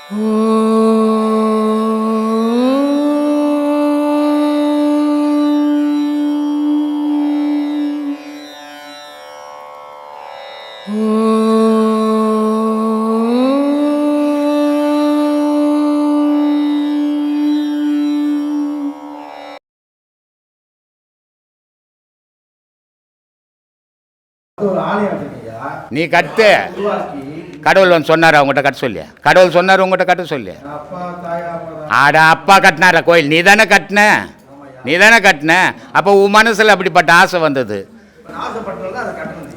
நீ கட்டு. கடவுள் வந்து சொன்னார் அவங்ககிட்ட கட்ட சொல்லி. கடவுள் சொன்னார் உங்ககிட்ட கட்ட சொல்லி. ஆடா அப்பா கட்டினார கோயில், நீ தானே கட்டின, நீ தானே கட்டின. அப்போ உன் மனசில் அப்படிப்பட்ட ஆசை வந்தது.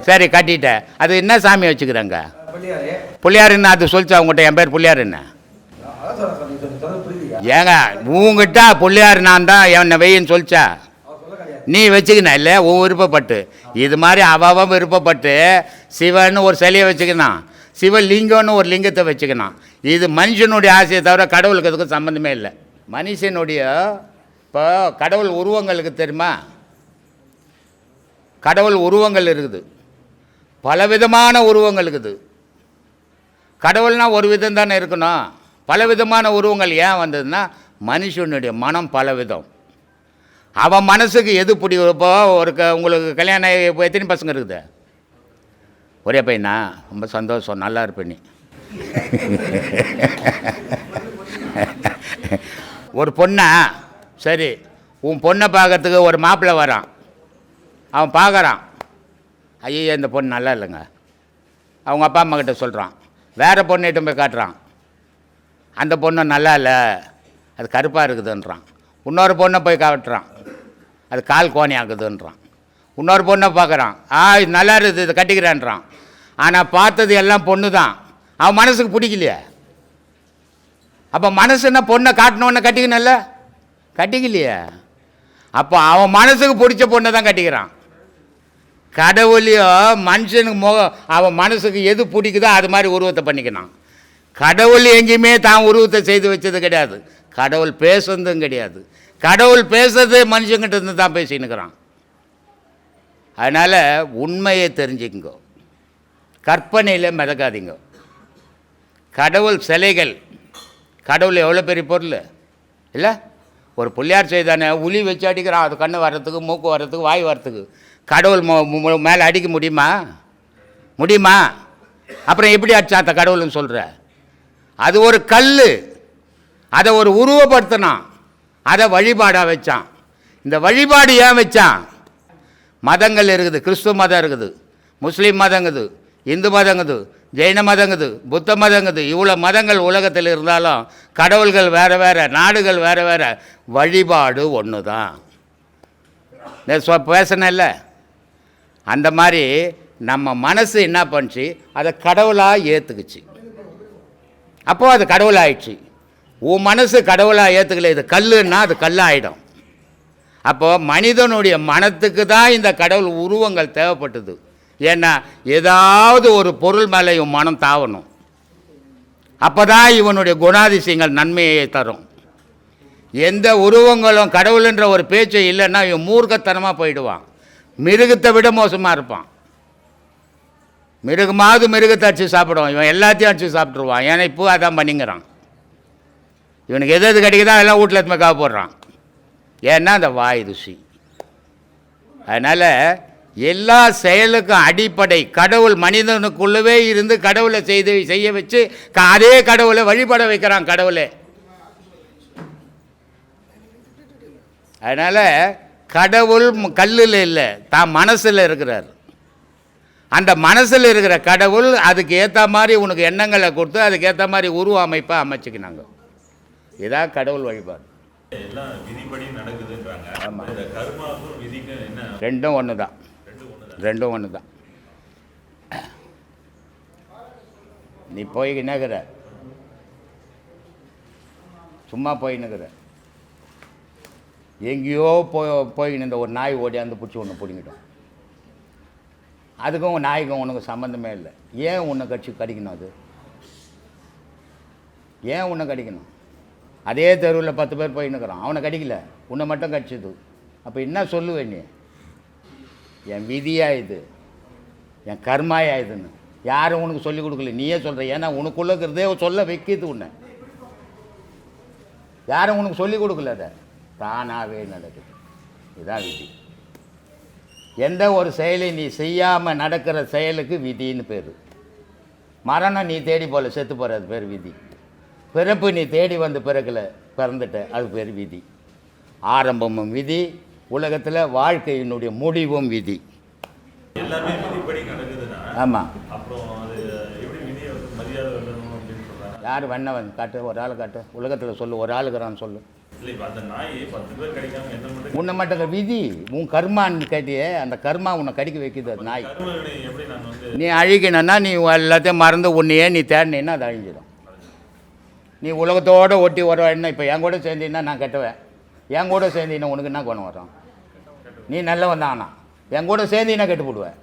சரி கட்டிட்ட. அது என்ன சாமி வச்சுக்கிறாங்க? பிள்ளையாருன்னு அது சொல்லிச்சா உங்கள்கிட்ட? என் பேர் பிள்ளையாருன்னு ஏங்க உங்ககிட்ட பிள்ளையாரு நான் தான் என்னை வெயின்னு சொல்லிச்சா? நீ வச்சுக்கின இல்லை உன் விருப்பப்பட்டு. இது மாதிரி அவ விருப்பப்பட்டு சிவன்னு ஒரு சிலையை வச்சுக்கினான், சிவலிங்கம்னு ஒரு லிங்கத்தை வச்சுக்கினான். இது மனுஷனுடைய ஆசையை தவிர கடவுளுக்கு அதுக்கும் சம்மந்தமே இல்லை. மனுஷனுடைய இப்போ கடவுள் உருவங்களுக்கு தெரியுமா? கடவுள் உருவங்கள் இருக்குது, பலவிதமான உருவங்கள் இருக்குது. கடவுள்னால் ஒரு விதம் தானே இருக்கணும். பலவிதமான உருவங்கள் ஏன் வந்ததுன்னா மனுஷனுடைய மனம் பலவிதம். அவன் மனசுக்கு எது பிடிப்போ. ஒரு உங்களுக்கு கல்யாணம் இப்போ எத்தனை பசங்க இருக்குது? ஒரே பையனா? ரொம்ப சந்தோஷம், நல்லா இருப்பேன் நீ. ஒரு பொண்ணா? சரி, உன் பொண்ணை பார்க்கறதுக்கு ஒரு மாப்பிள்ளை வரான். அவன் பார்க்குறான், ஐயோ இந்த பொண்ணு நல்லா இல்லைங்க. அவங்க அப்பா அம்மா கிட்ட சொல்கிறான். வேறு பொண்ணுகிட்ட போய் காட்டுறான், அந்த பொண்ணு நல்லா இல்லை, அது கருப்பாக இருக்குதுன்றான். இன்னொரு பொண்ணை போய் காட்டுறான், அது கால் கோணி ஆகுதுன்றான். இன்னொரு பொண்ணை பார்க்குறான், இது நல்லா இருக்குது, இதை கட்டிக்கிறான்றான். ஆனால் பார்த்தது எல்லாம் பொண்ணு தான், அவன் மனசுக்கு பிடிக்கலையே. அப்போ மனசுன்னா பொண்ணை காட்டணுன்னு கட்டிக்கணும்ல, கட்டிக்கலையே. அப்போ அவன் மனசுக்கு பிடிச்ச பொண்ணை தான் கட்டிக்கிறான். கடவுளையோ மனுஷனுக்கு அவன் மனசுக்கு எது பிடிக்குதோ அது மாதிரி உருவத்தை பண்ணிக்கணும். கடவுள் எங்கேயுமே தான் உருவத்தை செய்து வச்சது கிடையாது. கடவுள் பேசுறதும் கிடையாது. கடவுள் பேசுறது மனுஷங்கிட்ட இருந்து தான் பேசினுக்கிறான். அதனால் உண்மையை தெரிஞ்சுக்குங்க, கற்பனையில் மிதக்காதீங்க. கடவுள் சிலைகள், கடவுள் எவ்வளோ பெரிய பொருள் இல்லை? ஒரு பிள்ளையார் செய்தானே, உளி வச்சு அடிக்கிறான், அது கண்ணு வர்றதுக்கு, மூக்கு வர்றதுக்கு, வாய் வர்றதுக்கு. கடவுள் மேலே அடிக்க முடியுமா? முடியுமா? அப்புறம் எப்படி அடித்தான் அந்த கடவுள்னு சொல்கிற? அது ஒரு கல், அதை ஒரு உருவப்படுத்தினான், அதை வழிபாடாக வச்சான். இந்த வழிபாடு ஏன் வச்சான்? மதங்கள் இருக்குது, கிறிஸ்துவ மதம் இருக்குது, முஸ்லீம் மதங்குது, இந்து மதங்குது, ஜெயின மதங்குது, புத்த மதங்குது. இவ்வளோ மதங்கள் உலகத்தில் இருந்தாலும் கடவுள்கள் வேறு வேறு, நாடுகள் வேறு வேறு, வழிபாடு ஒன்று தான். பேசின இல்லை? அந்த மாதிரி நம்ம மனசு என்ன பண்ணிச்சு, அதை கடவுளாக ஏற்றுக்குச்சு. அப்போது அது கடவுளாகிடுச்சு. உன் மனசு கடவுளாக ஏற்றுக்கல, இது கல்லுன்னா அது கல்லாகிடும். அப்போது மனிதனுடைய மனத்துக்கு தான் இந்த கடவுள் உருவங்கள் தேவைப்பட்டது. ஏன்னா ஏதாவது ஒரு பொருள் மேலே இவன் மனம் தாவணும், அப்போ தான் இவனுடைய குணாதிசயங்கள் நன்மையை தரும். எந்த உருவங்களும் கடவுள்ன்ற ஒரு பேச்சு இல்லைன்னா இவன் மூர்க்கத்தனமாக போயிடுவான், மிருகத்தை விட மோசமாக இருப்பான். மிருகமாவது மிருகத்தை அடித்து சாப்பிடுவான், இவன் எல்லாத்தையும் அடித்து சாப்பிட்ருவான். ஏன்னா இப்போ அதான் பண்ணிங்கிறான். இவனுக்கு எது எது கிடைக்குதோ எல்லாம் வீட்டில் எத்தனை காவு போடுறான். ஏன்னா அந்த வாய் ருசி. அதனால் எல்லா செயலுக்கும் அடிப்படை கடவுள் மனிதனுக்குள்ளவே இருந்து கடவுளை செய்ய வச்சு அதே கடவுளை வழிபட வைக்கிறான் கடவுளே. அதனால் கடவுள் கல்லில் இல்லை, தான் மனசில் இருக்கிறார். அந்த மனசில் இருக்கிற கடவுள் அதுக்கு ஏற்ற மாதிரி உனக்கு எண்ணங்களை கொடுத்து அதுக்கேற்ற மாதிரி உருவ அமைப்பை அமைச்சுக்கினாங்க. இதான் கடவுள் வழிபாடு. ஆமாம், ரெண்டும் ஒன்று தான், ரெண்டும் ஒன்று தான். நீ போய்கின்னுக்கிற, சும்மா போயின்னுக்கிற, எங்கேயோ போய்கின்னு இந்த ஒரு நாய் ஓடியாந்து பிடிச்சி ஒன்று பிடிங்கிட்டோம். அதுக்கும் நாய்க்கும் உனக்கு சம்மந்தமே இல்லை. ஏன் உன்னை கடிக்கணும்? அது ஏன் உன்னை கடிக்கணும்? அதே தெருவில் 10 பேர் போயின்னுக்கிறான், அவனை கடிக்கல, உன்னை மட்டும் கடிச்சது. அப்போ என்ன சொல்லுவேன் நீ? என் விதியா இது, என் கர்மாயா இதுன்னு யாரும் உனக்கு சொல்லிக் கொடுக்கல, நீயே சொல்கிற. ஏன்னா உனக்குள்ளே இருக்கிறதே சொல்ல வைக்கிது உன்னை. யாரும் உனக்கு சொல்லிக் கொடுக்கல, அதை தானாகவே நடக்குது. இதுதான் விதி. எந்த ஒரு செயலை நீ செய்யாமல் நடக்கிற செயலுக்கு விதின்னு பேர். மரணம் நீ தேடி போகல, செத்து போகிற, அது பேர் விதி. பிறப்பு நீ தேடி வந்து பிறந்துட்ட, அது பேர் விதி. ஆரம்பமும் விதி, உலகத்தில் வாழ்க்கையினுடைய முடிவும் விதி. எல்லாமே விதிப்படி நடக்குதுன்னா ஆமாம். அப்புறம் அது எப்படி விதியை மரியாதை வரணும் அப்படின்னு சொல்கிறாங்க. யார் வேணவன் காட்டு, ஒரு ஆள் காட்டு, உலகத்தில் சொல்லு, ஒரு ஆளுக்குறான்னு சொல்லு. இல்லை, இப்போ அந்த நாய் 10 பேர் கிடைக்காம என்ன மட்டும் உன்னை மட்டும் விதி, உன் கர்மான்னு கேட்டியே, அந்த கர்மா உன்னை கடிக்க வைக்குது. அது நாய். எப்படி நான் வந்து நீ அழிக்கணும்னா நீ எல்லாத்தையும் மறந்து உன்னையே நீ தேடினீன்னா அது அழிஞ்சிடும். நீ உலகத்தோடு ஒட்டி வர என்ன, இப்போ என் கூட சேர்ந்தீங்கன்னா நான் கெட்டுவேன், என் கூட சேர்ந்தீங்கன்னா உனக்கு என்ன குணம் வரும்? நீ நல்லவன் தான், ஆனால் என் கூட சேர்ந்தீங்கன்னா கெட்டு போடுவேன்.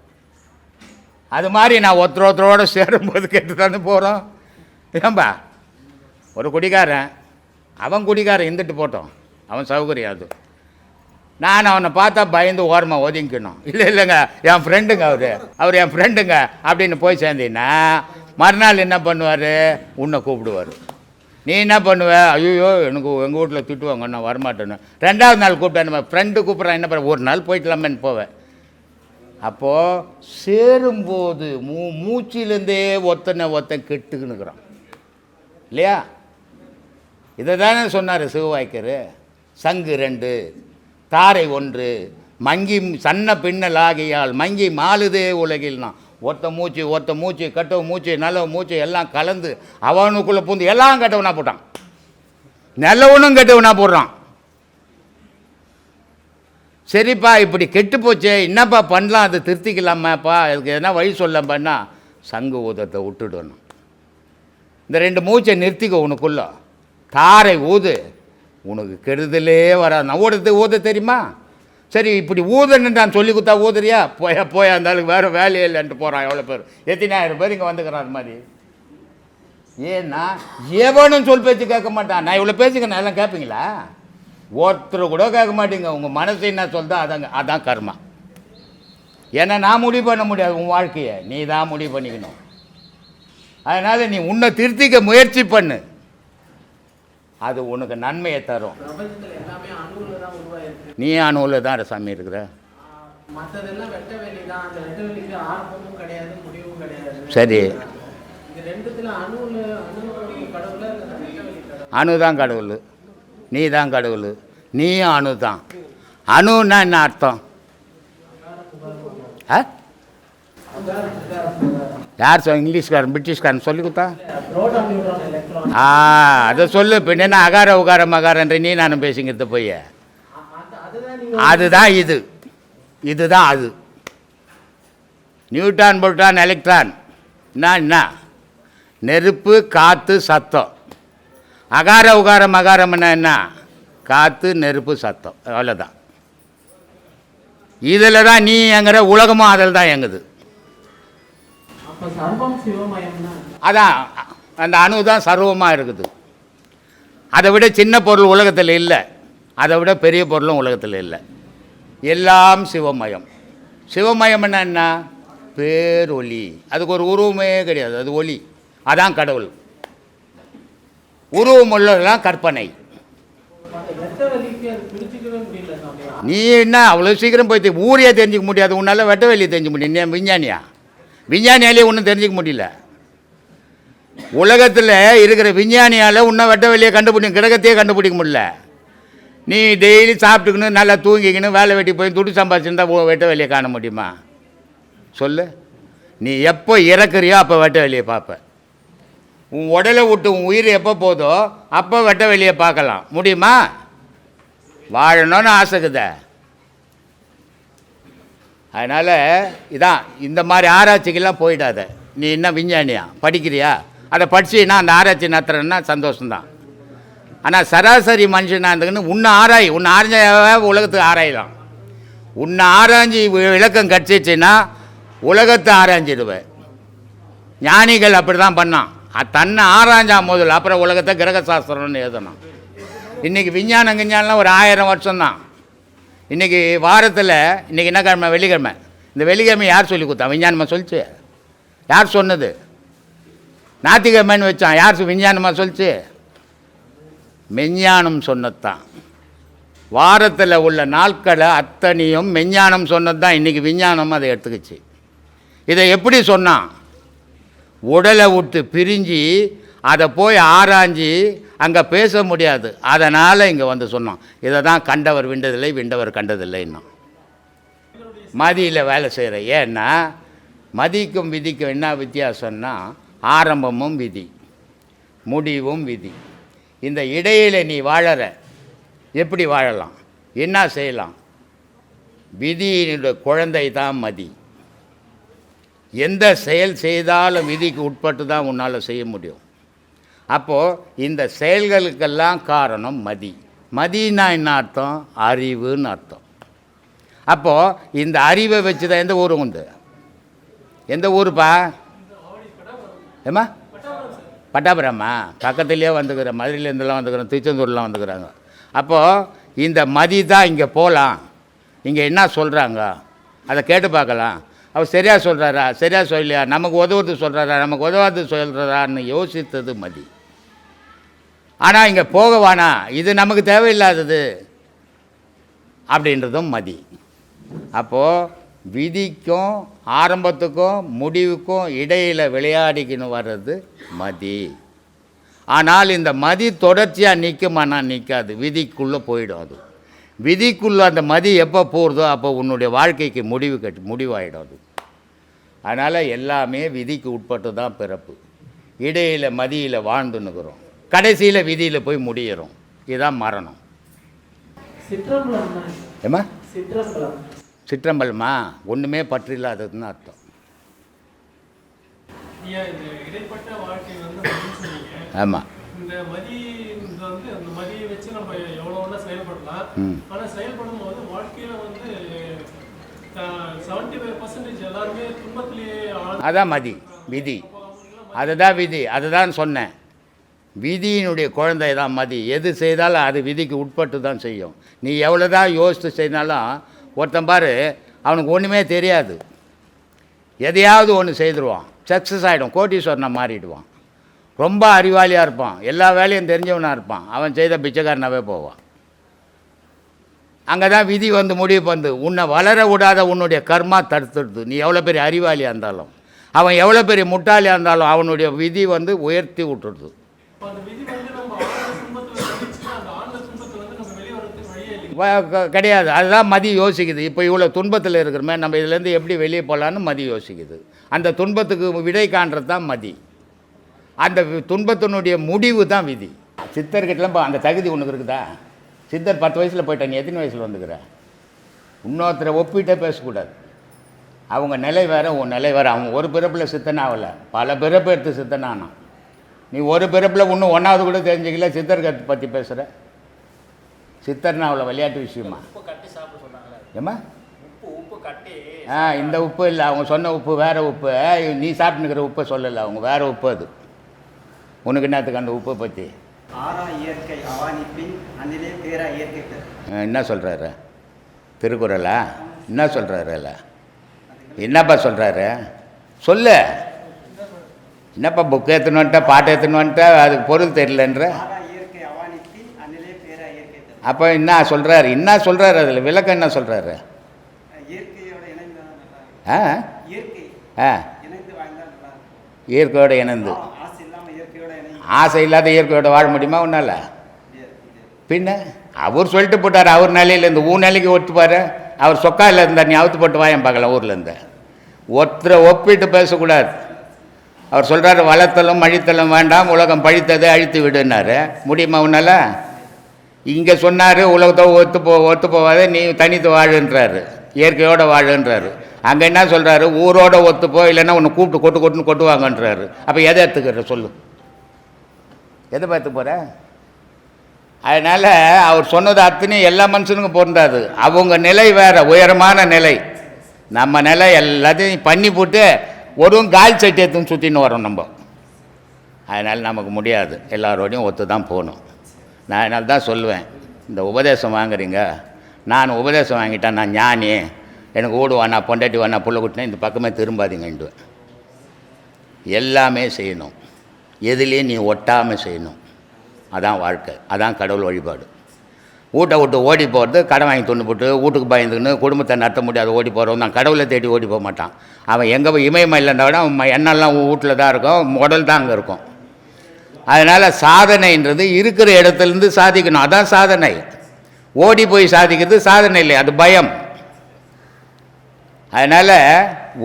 அது மாதிரி நான் ஒருத்தரோடு சேரும்போது கெட்டு தானே போகிறோம். ஏன்பா, ஒரு குடிக்காரன், அவன் குடிக்காரன் இருந்துட்டு போட்டோம், அவன் சௌகரியம். அது நான் அவனை பார்த்தா பயந்து ஓரமாக ஒதுங்கிக்கணும். இல்லைங்க என் ஃப்ரெண்டுங்க, அவர் என் ஃப்ரெண்டுங்க அப்படின்னு போய் சேர்ந்தீங்கன்னா மறுநாள் என்ன பண்ணுவார்? உன்னை கூப்பிடுவார். நீ என்ன பண்ணுவ? ஐயோ எனக்கு எங்கள் வீட்டில் திட்டுவாங்க, நான் வரமாட்டேன்னு. 2வது நாள் கூப்பிட்டேன், நம்ம ஃப்ரெண்டு கூப்பிட்றான், என்ன பண்ண, ஒரு நாள் போய்க்கலாமேன்னு போவேன். அப்போது சேரும்போது மூச்சிலேருந்தே ஒருத்தன் கெட்டுக்குன்னுக்குறான் இல்லையா? இதை தானே சொன்னார் சிவவாய்க்கர். சங்கு 2 தாரை 1 மங்கி சன்ன பின்னல் ஆகியால் மங்கி மாலுதே உலகில்னா. ஒருத்த மூச்சு கட்டவு மூச்சு நல்ல மூச்சு எல்லாம் கலந்து அவனுக்குள்ளே பூந்து எல்லாம் கட்டவனா போட்டான், நல்லவனும் கெட்டவனா போடுறான். சரிப்பா, இப்படி கெட்டு போச்சே, என்னப்பா பண்ணலாம், அது திருத்திக்கலாமாப்பா, அதுக்கு எதனா வழி சொல்லப்பான்னா சங்கு ஊதத்தை விட்டுடணும். இந்த 2 மூச்சை நிறுத்திக்கோ உனக்குள்ள, தாரை ஊது, உனக்கு கெடுதலே வராது. நான் ஊத தெரியுமா? சரி, இப்படி ஊதுன்னு நான் சொல்லி கொடுத்தா ஊதுறியா? போய் அந்த ஆளுக்கு வேறு வேலையே இல்லைன்ட்டு போகிறான். எவ்வளோ பேர், எத்தனாயிரம் பேர் இங்கே வந்துக்கிறான் அது மாதிரி. ஏன்னா எவனும் சொல் பேச்சு கேட்க மாட்டான். நான் இவ்வளோ பேச்சுக்கிறேன், எல்லாம் கேட்பீங்களா? ஒருத்தர் கூட கேட்க மாட்டீங்க. உங்கள் மனசு என்ன சொல்தா அதான் கர்மா. ஏன்னா நான் முடிவு பண்ண முடியாது உன் வாழ்க்கையை, நீ தான் முடிவு பண்ணிக்கணும். அதனால் நீ உன்னை திருத்திக்க முயற்சி பண்ணு, அது உனக்கு நன்மையை தரும். நீ அணுவில் தான் சாமி இருக்கிற. சரி, அணு தான் கடவுள், நீ தான் கடவுள், நீ அணு தான். அணுன்னா என்ன அர்த்தம்? யார் இங்கிலீஷ்காரன் பிரிட்டிஷ்காரன் சொல்லி கொடுத்தா? அதை சொல்லு. இப்போ என்ன அகார உகார மகாரன்ற நீ நானும் பேசிங்கிறது போய், அதுதான் இதுதான் அது. நியூட்ரான் புரோட்டான் எலக்ட்ரான் என்ன? நெருப்பு காற்று சத்தம். அகார உகார மகாரம்னா என்ன? காற்று நெருப்பு சத்தம், அவ்வளோதான். இதில் தான் நீ எங்கிற, உலகமும் அதில் தான் எங்குது. அதான் அந்த அணு தான் சர்வமாக இருக்குது. அதை விட சின்ன பொருள் உலகத்தில் இல்லை, அதை விட பெரிய பொருளும் உலகத்தில் இல்லை. எல்லாம் சிவமயம். சிவமயம்னா என்ன? பேரொளி. அதுக்கு ஒரு உருவமே கிடையாது, அது ஒளி. அதான் கடவுள். உருவம் உள்ளதெல்லாம் கற்பனை. நீ என்ன அவ்வளோ சீக்கிரம் போய் ஊரையே தெரிஞ்சிக்க முடியாது, உன்னால் வெட்ட வெளியே தெரிஞ்சுக்க முடியும். நீ விஞ்ஞானியா? விஞ்ஞானியாலே ஒன்றும் தெரிஞ்சிக்க முடியல. உலகத்தில் இருக்கிற விஞ்ஞானியால் இன்னும் வெட்ட வெளியே கண்டுபிடிக்கும், கிரகத்தையே கண்டுபிடிக்க முடியல. நீ டெய்லி சாப்பிட்டுக்கணும், நல்லா தூங்கிக்கணும், வேலை வெட்டி போய் துட்டு சம்பாதிச்சிருந்தா வெட்ட வெளியே காண முடியுமா? சொல்லு. நீ எப்போ இறக்குறியோ அப்போ வெட்ட வெளியே பார்ப்ப. உன் உடலை விட்டு உன் உயிர் எப்போ போதோ அப்போ வெட்ட வெளியே பார்க்கலாம் முடியுமா? வாழணும்னு ஆசைக்குத. அதனால் இதான், இந்த மாதிரி ஆராய்ச்சிக்கெல்லாம் போயிடாத. நீ என்ன விஞ்ஞானியா? படிக்கிறியா? அதை படிச்சின்னா அந்த ஆராய்ச்சி நடத்துறேன்னா சந்தோஷம்தான். ஆனால் சராசரி மனுஷனாக இருந்துக்குன்னு உன்னை ஆராய்ஞ்ச உலகத்துக்கு ஆராயலாம். உன்னை ஆராய்ஞ்சி விளக்கம் கிடச்சிச்சின்னா உலகத்தை ஆராய்ஞ்சிடுவேன். ஞானிகள் அப்படி தான் பண்ணான். தன்னை ஆராய்ஞ்சா முதல்ல, அப்புறம் உலகத்தை கிரக சாஸ்திரம்னு எழுதணும். இன்றைக்கி விஞ்ஞானம்லாம் ஒரு 1000 வருஷம்தான். இன்றைக்கி வாரத்தில் இன்றைக்கி என்ன கிழமை? வெள்ளிக்கிழமை. இந்த வெள்ளிக்கிழமை யார் சொல்லி கொடுத்தா? விஞ்ஞானமாக சொல்லிச்சு. யார் சொன்னது? ஞாயிற்றுக்கிழமைன்னு வச்சான். யார் விஞ்ஞானமாக சொல்லிச்சு? மெஞ்ஞானம் சொன்னதுதான். வாரத்தில் உள்ள நாட்களை அத்தனையும் மெஞ்ஞானம் சொன்னது தான். இன்றைக்கி விஞ்ஞானம் அதை எடுத்துக்கிச்சு. இதை எப்படி சொன்னான்? உடலை விட்டு பிரிஞ்சு அதை போய் ஆராய்ஞ்சி அங்கே பேச முடியாது, அதனால் இங்கே வந்து சொன்னோம். இதை தான் கண்டவர் விண்டதில்லை, விண்டவர் கண்டதில்லைன்னா மதியில் வேலை செய்கிற. ஏன்னா மதிக்கும் விதிக்கும் என்ன வித்தியாசம்னா, ஆரம்பமும் விதி, முடிவும் விதி. இந்த இடையில் நீ வாழற, எப்படி வாழலாம், என்ன செய்யலாம்? விதியினுடைய குழந்தை தான் மதி. எந்த செயல் செய்தாலும் விதிக்கு உட்பட்டு தான் உன்னால் செய்ய முடியும். அப்போது இந்த செயல்களுக்கெல்லாம் காரணம் மதி. மதினா என்ன அர்த்தம்? அறிவுன்னு அர்த்தம். அப்போது இந்த அறிவை வச்சு தான். எந்த ஊரும் உண்டு? எந்த ஊருப்பா? ஏம்மா? பட்டாபுரம்மா? பக்கத்துலேயே வந்துக்கிறேன், மதுரையிலேருந்துலாம் வந்துக்கிறேன், திருச்செந்தூர்லாம் வந்துக்கிறாங்க. அப்போது இந்த மதி தான் இங்கே போகலாம். இங்கே என்ன சொல்கிறாங்க அதை கேட்டு பார்க்கலாம். அவர் சரியாக சொல்கிறாரா, சரியாக சொல்லலையா, நமக்கு உதவுறது சொல்கிறாரா, நமக்கு உதவாது சொல்கிறாரான்னு யோசித்தது மதி. ஆனால் இங்கே போகவானா, இது நமக்கு தேவையில்லாதது அப்படின்றதும் மதி. அப்போது விதிக்கும் ஆரம்பத்துக்கும் முடிவுக்கும் இடையில் விளையாடிக்கின்னு வர்றது மதி. ஆனால் இந்த மதி தொடர்ச்சியாக நிற்குமானா நிற்காது, விதிக்குள்ளே போயிடும். அது விதிக்குள்ளே அந்த மதி எப்போ போகிறதோ அப்போ உன்னுடைய வாழ்க்கைக்கு முடிவாயிடும் அது. அதனால் எல்லாமே விதிக்கு உட்பட்டு தான் பிறப்பு. இடையில் மதியில் வாழ்ந்துன்னுக்கிறோம், கடைசியில் விதியில் போய் முடியிறோம். இதுதான் மரணம். ஏம்மா? சிற்றம்பலமா? ஒன்றுமே பற்றில்லாததுன்னு அர்த்தம். ஆமாம். இந்த மதி வந்து அந்த மதியை வச்சு நம்ம எவ்வளோ ஒன்றா செயல்படலாம். ஆனால் செயல்படும் போது வாழ்க்கையில் வந்து 75% எல்லாருமே துன்பத்திலேயே. அதான் மதி, விதி. அதுதான் விதி, அதுதான் சொன்னேன். விதியினுடைய குழந்தை தான் மதி. எது செய்தாலும் அது விதிக்கு உட்பட்டு தான் செய்யும். நீ எவ்வளோ தான் யோசித்து செய்தாலும் ஒருத்தன் பாரு, அவனுக்கு ஒன்றுமே தெரியாது, எதையாவது ஒன்று செய்துருவான், சக்ஸஸ் ஆகிடும், கோட்டீஸ்வரனை மாறிடுவான். ரொம்ப அறிவாளியாக இருப்பான், எல்லா வேலையும் தெரிஞ்சவனாக இருப்பான், அவன் செய்த பிச்சைக்காரனாவே போவான். அங்கே தான் விதி வந்து முடிவு பண்ணு. உன்னை வளர விடாத உன்னுடைய கர்மா தடுத்துடுது. நீ எவ்வளோ பெரிய அறிவாளியாக இருந்தாலும், அவன் எவ்வளோ பெரிய முட்டாளியாக இருந்தாலும் அவனுடைய விதி வந்து உயர்த்தி விட்டுடுது. கிடையாது, அதுதான் மதி யோசிக்குது. இப்போ இவ்வளோ துன்பத்தில் இருக்கிறோமே, நம்ம இதுலேருந்து எப்படி வெளியே போகலான்னு மதி யோசிக்குது. அந்த துன்பத்துக்கு விடை காண்றது தான் மதி. அந்த துன்பத்தினுடைய முடிவு தான் விதி. சித்தர்கிட்டலாம் அந்த தகுதி உனக்கு இருக்குதா? சித்தர் 10 வயசில் போயிட்டேன், நீ எத்தனை வயசில் வந்துக்கிற? இன்னொருத்தரை ஒப்பிட்டே பேசக்கூடாது. அவங்க நிலை வேறு, உன் நிலை வேறு. அவங்க ஒரு பிறப்பில் சித்தன் ஆகலை, பல பிறப்பு எடுத்து சித்தன் ஆனான். நீ ஒரு பிறப்பில் இன்னும் 1வது கூட தெரிஞ்சிக்கல, சித்தர்களை பற்றி பேசுகிற. சித்தர்னா அவ்வளோ விளையாட்டு விஷயமா? ஏம்மா? இந்த உப்பு இல்லை, அவங்க சொன்ன உப்பு வேறு உப்பு. நீ சாப்பிட்டுக்கிற உப்பை சொல்லலை, அவங்க வேறு உப்பு. அது உனக்கு என்னத்துக்கு அந்த உப்பை பற்றி? என்ன சொல்கிறாரு திருக்குறளா? என்ன சொல்கிறாரு? இல்லை என்னப்பா சொல்கிறாரு? சொல்லு. என்னப்பா புக்கு எடுத்துன்னு வந்துட்ட, பாட்டு எடுத்துன்னு வந்துட்ட, அதுக்கு பொருள் தெரியலன்ற. அப்போ என்ன சொல்கிறாரு? என்ன சொல்கிறாரு? அதில் விளக்கம் என்ன சொல்கிறாரு? இயற்கையோட இணைந்து. ஆசை இல்லாத இயற்கையோட வாழ முடியுமா உன்னால்? பின்ன அவர் சொல்லிட்டு போட்டார், அவர் நிலையிலேருந்து ஊர் நிலைக்கு ஒத்துப்பார். அவர் சொக்காயில் இருந்தார், நீ அவுத்து போட்டு வாயம் பார்க்கலாம் ஊர்லேருந்து. ஒருத்தரை ஒப்பிட்டு பேசக்கூடாது. அவர் சொல்கிறார், வளர்த்தலும் அழித்தலும் வேண்டாம், உலகம் பழித்ததை அழித்து விடுனார். முடியுமா உன்னால்? இங்கே சொன்னார், உலகத்தை ஒத்து போவாத, நீ தனித்து வாழுன்றாரு, இயற்கையோடு வாழுன்றாரு. அங்கே என்ன சொல்கிறாரு? ஊரோட ஒத்துப்போ, இல்லைன்னா உன்னை கூப்பிட்டு கொட்டுன்னு கொட்டுவாங்கன்றாரு. அப்போ எதை எடுத்துக்கிற சொல்லு? எதை பார்த்து போகிற? அதனால் அவர் சொன்னது அத்தனையும் எல்லா மனுஷனுக்கும் பொருந்தாது. அவங்க நிலை வேறு, உயரமான நிலை. நம்ம நிலை எல்லாத்தையும் பண்ணி போட்டு ஒருவன் கால் சட்டி எடுத்துன்னு சுற்றின்னு வரோம் நம்ம. அதனால் நமக்கு முடியாது, எல்லாரோடையும் ஒத்து தான் போகணும். நான் அதனால தான் சொல்லுவேன், இந்த உபதேசம் வாங்குறீங்க, நான் உபதேசம் வாங்கிட்டேன், நான் ஞானி, எனக்கு ஓடுவானா, பொண்டாட்டி வானா, புள்ள குட்டினா இந்த பக்கமே திரும்பாதீங்கன்டுவேன். எல்லாமே செய்யணும், எதுலேயும் நீ ஒட்டாமல் செய்யணும். அதான் வாழ்க்கை, அதான் கடவுள் வழிபாடு. வீட்டை விட்டு ஓடி போகிறது, கடன் வாங்கி துண்ணு போட்டு வீட்டுக்கு பயந்துக்கின்னு குடும்பத்தை நடத்த முடியாது ஓடி போகிறவன் தான். கடவுளை தேடி ஓடி போக மாட்டான். அவன் எங்கே போய் இமயமலையில் இருந்தால் விட அவன் எண்ணெல்லாம் வீட்டில் தான் இருக்கும், உடல் தான் அங்கே இருக்கும். அதனால் சாதனைன்றது இருக்கிற இடத்துலேருந்து சாதிக்கணும், அதான் சாதனை. ஓடி போய் சாதிக்கிறது சாதனை இல்லை, அது பயம். அதனால்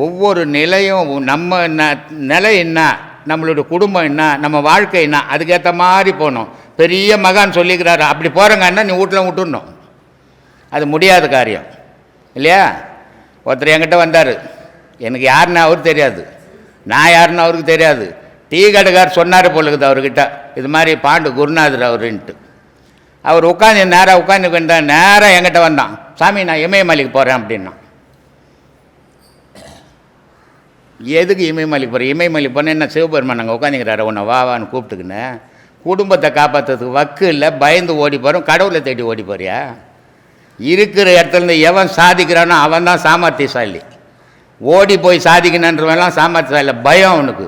ஒவ்வொரு நிலையும் நம்ம நிலை என்ன, நம்மளுடைய குடும்பம் என்ன, நம்ம வாழ்க்கை என்ன, அதுக்கேற்ற மாதிரி போகணும். பெரிய மகான் சொல்லிக்கிறாரு, அப்படி போகிறங்கன்னா நீ வீட்டில் விட்டுடணும். அது முடியாத காரியம் இல்லையா? ஒருத்தர் என்கிட்ட வந்தார், எனக்கு யாருன்னு அவருக்கு தெரியாது, நான் யாருன்னு அவருக்கு தெரியாது. டீ கடைக்கார் சொன்னார் போலுக்குது அவர்கிட்ட, இது மாதிரி பாண்டு குருநாதர் அவருன்ட்டு. அவர் உட்காந்து நேராக உட்காந்து நேராக என்கிட்ட வந்தான், சாமி நான் இமயமலைக்கு போகிறேன் அப்படின்னா. எதுக்கு இமயமலைக்கு போகிறேன்? இமயமலைக்கு போனேன் என்ன சிவபெருமான் அங்கே உட்காந்துக்கிறாரு, உன்னை வாவான்னு கூப்பிட்டுக்குன்னு. குடும்பத்தை காப்பாற்றுறதுக்கு வக்கு இல்லை, பயந்து ஓடி போகிறோம், கடவுளை தேடி ஓடி போறியா? இருக்கிற இடத்துலேருந்து எவன் சாதிக்கிறானோ அவன் தான் சாமர்த்தியசாலி. ஓடி போய் சாதிக்கணுன்றவெல்லாம் சாமர்த்தியசாலி, பயம் அவனுக்கு.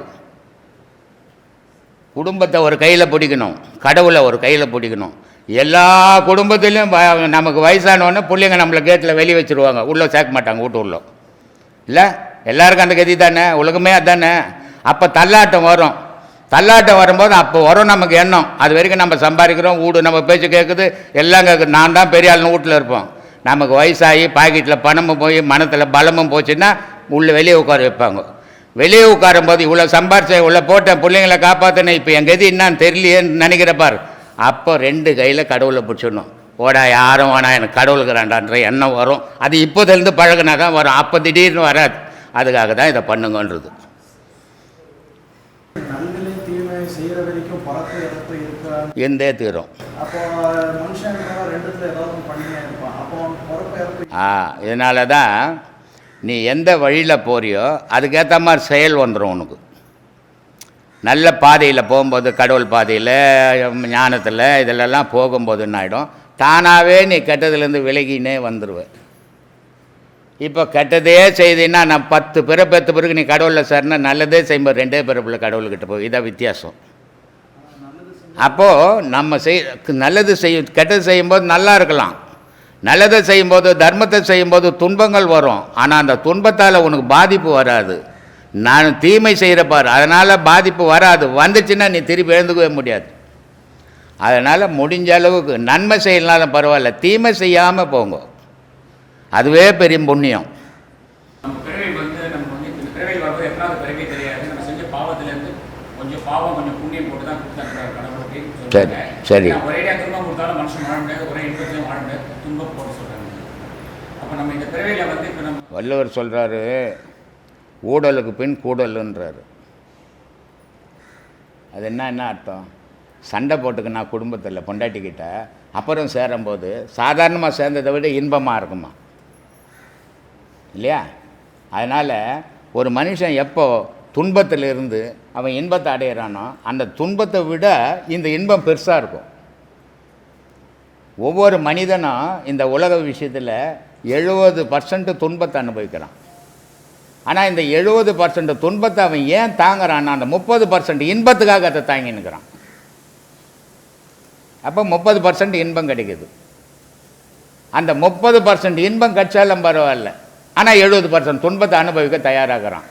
குடும்பத்தை ஒரு கையில் பிடிக்கணும், கடவுளை ஒரு கையில் பிடிக்கணும். எல்லா குடும்பத்திலையும் நமக்கு வயசானவொன்னே பிள்ளைங்க நம்மளை கேட்டில் வெளியே வச்சுருவாங்க, உள்ளே சேர்க்க மாட்டாங்க வீட்டு உள்ள. இல்லை, எல்லாருக்கும் அந்த கதி தானே, உலகமே அதுதானே. அப்போ தள்ளாட்டம் வரும். தள்ளாட்டம் வரும்போது அப்போ வரும் நமக்கு எண்ணம், அது வரைக்கும் நம்ம சம்பாதிக்கிறோம், வீடு நம்ம பேச்சு கேட்குது, எல்லாம் கேட்குது, நான் தான் பெரிய ஆளுன்னு வீட்டில் இருப்போம். நமக்கு வயசாகி பாக்கெட்டில் பணமும் போய் மனத்தில் பலமும் போச்சுன்னா உள்ளே வெளியே உட்கார வைப்பாங்க. வெளியே உட்காரும்போது இவ்வளோ சம்பாரிச்ச இவ்வளோ போட்டேன், பிள்ளைங்களை காப்பாற்றினேன், இப்போ என் கதி என்னான்னு தெரியலையேன்னு நினைக்கிறப்பார். அப்போ 2 கையில் கடவுளை பிடிச்சிடணும். ஓடா யாரும் வேணா, எனக்கு கடவுளுக்குறாண்டான்ற எண்ணம் வரும். அது இப்போதுலேருந்து பழகினா தான் வரும், அப்போ திடீர்னு வராது. அதுக்காக தான் இதை பண்ணுங்கன்றது. எந்தே தீரும். இதனால தான் நீ எந்த வழியில் போறியோ அதுக்கேற்ற மாதிரி செயல் வந்துடும் உனக்கு. நல்ல பாதையில் போகும்போது, கடவுள் பாதையில் ஞானத்தில் இதிலெல்லாம் போகும்போது என்ன ஆகிடும், தானாகவே நீ கெட்டதுலேருந்து விலகினே வந்துடுவேன். இப்போ கெட்டதே செய்தீங்கன்னா நான் 10 பிறப்பு பிறகு நீ கடவுளில் சேர்னா, நல்லதே செய்யும்போது 2 பிறப்பில் கடவுள்கிட்ட போய், இதான் வித்தியாசம். அப்போது நம்ம நல்லது கெட்டது செய்யும்போது நல்லா இருக்கலாம், நல்லதை செய்யும்போது தர்மத்தை செய்யும்போது துன்பங்கள் வரும். ஆனால் அந்த துன்பத்தால் உனக்கு பாதிப்பு வராது. நான் தீமை செய்கிறப்பார், அதனால் பாதிப்பு வராது. வந்துச்சுன்னா நீ திருப்பி எழுந்துக்கவே முடியாது. அதனால் முடிஞ்ச அளவுக்கு நன்மை செய்யலாம் பரவாயில்ல, தீமை செய்யாமல் போங்க, அதுவே பெரிய புண்ணியம். நம்ம பிறவை நம்ம இந்த பிறவை வரும்போது எத்தனாவது பிறவை தெரியாது. நம்ம செஞ்ச பாவத்திலேருந்து கொஞ்சம் பாவம் கொஞ்சம் புண்ணியம் போட்டு தான் கொடுத்தாங்க கடவுளுக்கு. சரி சரி. ஒரேடியாக துன்பம் கொடுத்தாலும் மனுஷன் வாழ முடியாது, ஒரே இன்பத்திலையும் வாழ முடியாது, துன்பம் போட சொல்கிறாங்க. அப்போ நம்ம இந்த பிறவையில் இப்போ நம்ம வள்ளுவர் சொல்கிறாரு, ஊடலுக்கு பின் கூடலுன்றாரு. அது என்ன அர்த்தம்? சண்டை போட்டுக்குன்னா குடும்பத்தில் பொண்டாட்டிக்கிட்ட அப்புறம் சேரும்போது சாதாரணமாக சேர்ந்ததை விட இன்பமாக இருக்குமா இல்லையா? அதனால் ஒரு மனுஷன் எப்போ துன்பத்தில் இருந்து அவன் இன்பத்தை அடையிறானோ அந்த துன்பத்தை விட இந்த இன்பம் பெருசாக இருக்கும். ஒவ்வொரு மனிதனும் இந்த உலக விஷயத்தில் 70% துன்பத்தை அனுபவிக்கிறான். ஆனால் இந்த 70% துன்பத்தை அவன் ஏன் தாங்குறான்னா அந்த 30% இன்பத்துக்காக அதை தாங்கினுக்கிறான். அப்போ 30% இன்பம் கிடைக்குது. அந்த 30% இன்பம் கிடைச்சாலும் பரவாயில்ல, ஆனால் 70% துன்பத்தை அனுபவிக்க தயாராகிறான்.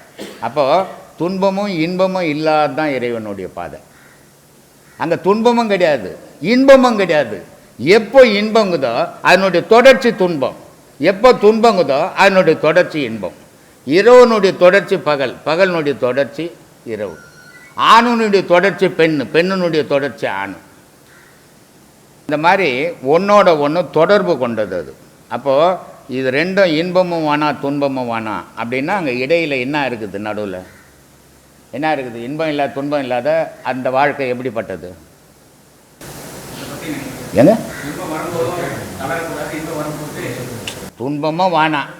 அப்போது துன்பமும் இன்பமும் இல்லாத தான் இறைவனுடைய பாதை. அங்கே துன்பமும் கிடையாது, இன்பமும் கிடையாது. எப்போ இன்பங்குதோ அதனுடைய தொடர்ச்சி துன்பம், எப்போ துன்பங்குதோ அதனுடைய தொடர்ச்சி இன்பம். இரவனுடைய தொடர்ச்சி பகல், பகலினுடைய தொடர்ச்சி இரவு. ஆணுனுடைய தொடர்ச்சி பெண்ணு, பெண்ணுனுடைய தொடர்ச்சி ஆணு. இந்த மாதிரி ஒன்றோட ஒன்று தொடர்பு கொண்டது அது. அப்போது இது ரெண்டும் இன்பமும் வேணாம் துன்பமும் வேணாம் அப்படின்னா அங்கே இடையில் என்ன இருக்குது, நடுவில் என்ன இருக்குது? இன்பம் இல்லாத துன்பம் இல்லாத அந்த வாழ்க்கை எப்படிப்பட்டது? ஏங்க துன்பமும் வேணாம்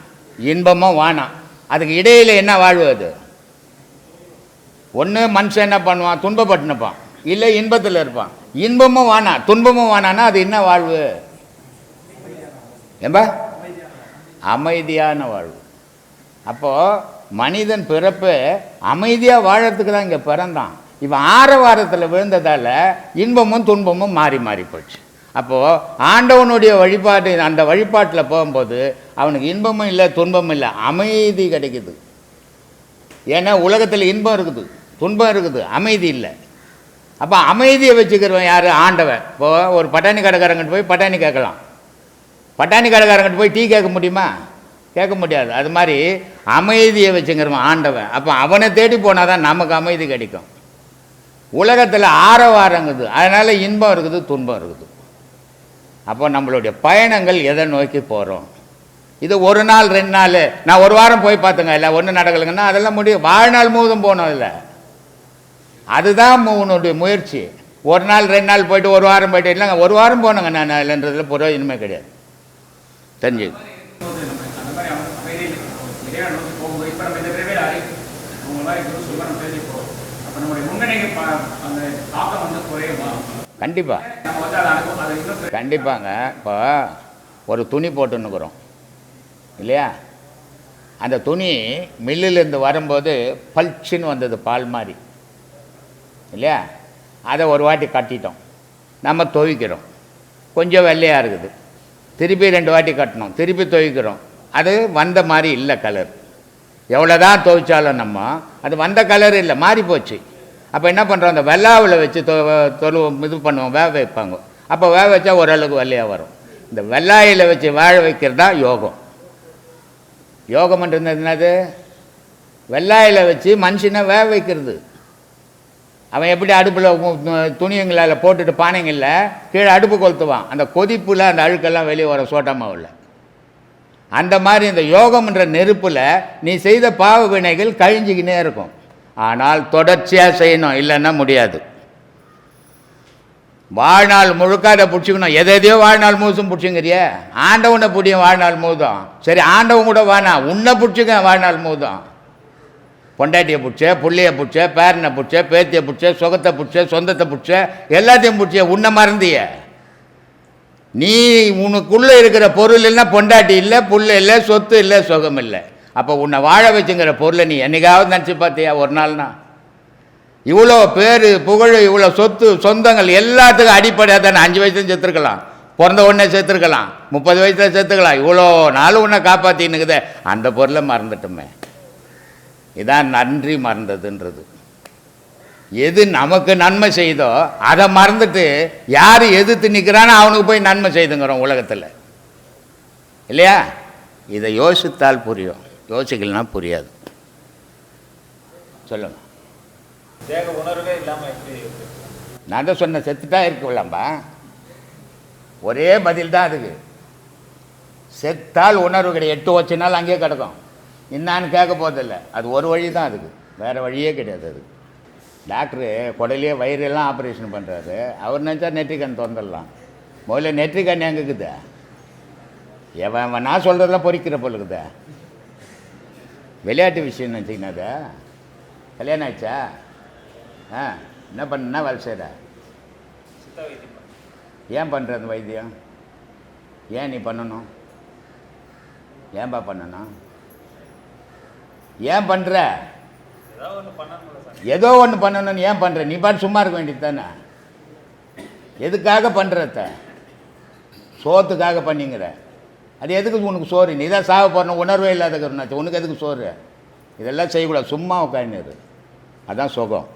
இன்பமும் வேணாம், அதுக்கு இடையில் என்ன வாழ்வு அது? ஒன்று மனுஷன் என்ன பண்ணுவான், துன்பப்பட்டுனுப்பான், இல்லை இன்பத்தில் இருப்பான். இன்பமும் வேணாம் துன்பமும் வேணான்னா அது என்ன வாழ்வு? ஏம்பா அமைதியான வாழ்வு. அப்போது மனிதன் பிறப்பு அமைதியாக வாழறதுக்கு தான் இங்கே பிறந்தான். இவன் ஆரவாரத்தில் விழுந்ததால் இன்பமும் துன்பமும் மாறி மாறி போச்சு. அப்போது ஆண்டவனுடைய வழிபாடு, அந்த வழிபாட்டில் போகும்போது அவனுக்கு இன்பமும் இல்லை துன்பமும் இல்லை, அமைதி கிடைக்குது. ஏன்னா உலகத்தில் இன்பம் இருக்குது, துன்பம் இருக்குது, அமைதி இல்லை. அப்போ அமைதியை வச்சுக்கிறவன் யார்? ஆண்டவன். இப்போது ஒரு பட்டாணி கடைக்காரங்கிட்ட போய் பட்டாணி கேட்கலாம், பட்டாணி கடைக்காரங்கிட்ட போய் டீ கேட்க முடியுமா? கேட்க முடியாது. அது மாதிரி அமைதியை வச்சுங்கிறவன் ஆண்டவன். அப்போ அவனை தேடி போனால் தான் நமக்கு அமைதி கிடைக்கும். உலகத்தில் ஆரவாரங்குது, அதனால் இன்பம் இருக்குது துன்பம் இருக்குது. அப்போ நம்மளுடைய பயணங்கள் எதை நோக்கி போகிறோம்? இது ஒரு நாள் 2 நாள், நான் ஒரு வாரம் போய் பார்த்துங்க இல்லை ஒன்றும் நடக்கலைங்கன்னா அதெல்லாம் முடியும். வாழ்நாள் முழுதும் போனோம் இல்லை, அதுதான் உன்னுடைய முயற்சி. ஒரு நாள் 2 நாள் போயிட்டு ஒரு வாரம் போயிட்டு இல்லைங்க, ஒரு வாரம் போனோங்க நான் இல்லைன்றதுல புரோஜனமே கிடையாது. தெரிஞ்சு கண்டிப்பாக கண்டிப்பாங்க. இப்போ ஒரு துணி போட்டுன்னுக்குறோம் இல்லையா, அந்த துணி மில்லிலேருந்து வரும்போது பல்ச்சின்னு வந்தது பால் மாதிரி இல்லையா, அதை ஒரு வாட்டி கட்டிட்டோம், நம்ம துவைக்கிறோம், கொஞ்சம் வெள்ளையாக இருக்குது, திருப்பி 2 வாட்டி கட்டணும், திருப்பி துவைக்கிறோம், அது வந்த மாதிரி இல்லை கலர். எவ்வளோ தான் துவைச்சாலும் நம்ம அது வந்த கலர் இல்லை, மாறி போச்சு. அப்போ என்ன பண்ணுறோம், அந்த வெள்ளாவில் வச்சு இது பண்ணுவோம், வேக வைப்பாங்க. அப்போ வேக வச்சா ஓரளவுக்கு வெள்ளையாக வரும். இந்த வெள்ளாயில் வச்சு வேக வைக்கிறதா யோகம். யோகம்ன்றது என்னது? வெள்ளாயில் வச்சு மனுஷனை வேக வைக்கிறது. அவன் எப்படி அடுப்பில் துணியங்களால் போட்டுட்டு பானைங்களில் கீழே அடுப்பு கொளுத்துவான், அந்த கொதிப்பில் அந்த அழுக்கெல்லாம் வெளியே வர சோட்டா மாவில். அந்த மாதிரி இந்த யோகம்ன்ற நெருப்பில் நீ செய்த பாவ வினைகள் கழிஞ்சிக்கினே இருக்கும். ஆனால் தொடர்ச்சியாக செய்யணும், இல்லைன்னா முடியாது. வாழ்நாள் முழுக்க அதை பிடிச்சிக்கணும். எதையோ வாழ்நாள் முழுசும் பிடிச்சிங்கிறிய, ஆண்டவனை பிடிக்கும் வாழ்நாள் முழுதும். சரி, ஆண்டவன் கூட வானா, உன்னை பிடிச்சிக்க வாழ்நாள் முழுதும். பொண்டாட்டியை பிடிச்ச, புள்ளையை பிடிச்ச, பேரனை பிடிச்ச, பேத்தியை பிடிச்ச, சுகத்தை பிடிச்ச, சொந்தத்தை பிடிச்ச, எல்லாத்தையும் பிடிச்ச, உன்னை மறந்திய. நீ உனக்குள்ளே இருக்கிற பொருள் இல்லைன்னா பொண்டாட்டி இல்லை, புள்ள இல்லை, சொத்து இல்லை, சுகம் இல்லை. அப்போ உன்னை வாழ வச்சுங்கிற பொருளை நீ என்னைக்காவது நினச்சி பார்த்தியா? ஒரு நாள்னா இவ்வளோ பேர் புகழ், இவ்வளோ சொத்து சொந்தங்கள் எல்லாத்துக்கும் அடிப்படையாக தானே. 5 வயசுல செத்துருக்கலாம், பிறந்த உடனே செத்துருக்கலாம், 30 வயசில் செத்துக்கலாம், இவ்வளோ நாள் உன்னை காப்பாற்றின்னுக்குதே, அந்த பொருளை மறந்துட்டோமே. இதான் நன்றி மறந்ததுன்றது. எது நமக்கு நன்மை செய்தோ அதை மறந்துட்டு யார் எதிர்த்து நிற்கிறானோ அவனுக்கு போய் நன்மை செய்துங்கிறோம் உலகத்தில் இல்லையா? இதை யோசித்தால் புரியும், யோசிக்கலன்னா புரியாது. சொல்லுங்க. தேக உணர்வே இல்லாமல் எப்படி? நான் தான் சொன்ன செத்துட்டா இருக்கலாம்பா, ஒரே பதில் தான் அதுக்கு. செத்தால் உணர்வு கிடையாது, 8 வச்சுனாலும் அங்கேயே கிடக்கும். என்னான்னு கேட்க போதில்லை, அது ஒரு வழி தான் அதுக்கு, வேறு வழியே கிடையாது. அது டாக்டரு குடலையே வயிறெல்லாம் ஆப்ரேஷன் பண்ணுறாரு, அவர் நினச்சா நெற்றிக்கண் திறந்துடலாம். முதல்ல நெற்றிக்கண் எங்கே இருக்குதா? எவன் நான் சொல்கிறதெல்லாம் பொறிக்கிற பொருளுக்குதா? விளையாட்டு விஷயம் நினச்சிங்கன்னாதா? கல்யாணம் ஆயிடுச்சா? என்ன பண்ணா வேலை செய்கிற? ஏன் பண்ணுற அந்த வைத்தியம்? ஏன் நீ பண்ணணும்? ஏன்பா பண்ணணும்? ஏன் பண்ணுற? ஏதோ ஒன்று பண்ணணும்னு ஏன் பண்ணுற? நீ பாட்டு சும்மா இருக்க வேண்டியது தானே. எதுக்காக பண்ணுறத? சோத்துக்காக பண்ணிங்கிற. அது எதுக்கு உனக்கு சோறு? நீ தான் சாக போடணும், உணர்வே இல்லாதனாச்சு, உனக்கு எதுக்கு சோறு? இதெல்லாம் செய்யக்கூடாது, சும்மா உட்காந்துரு, அதான் சுகம்.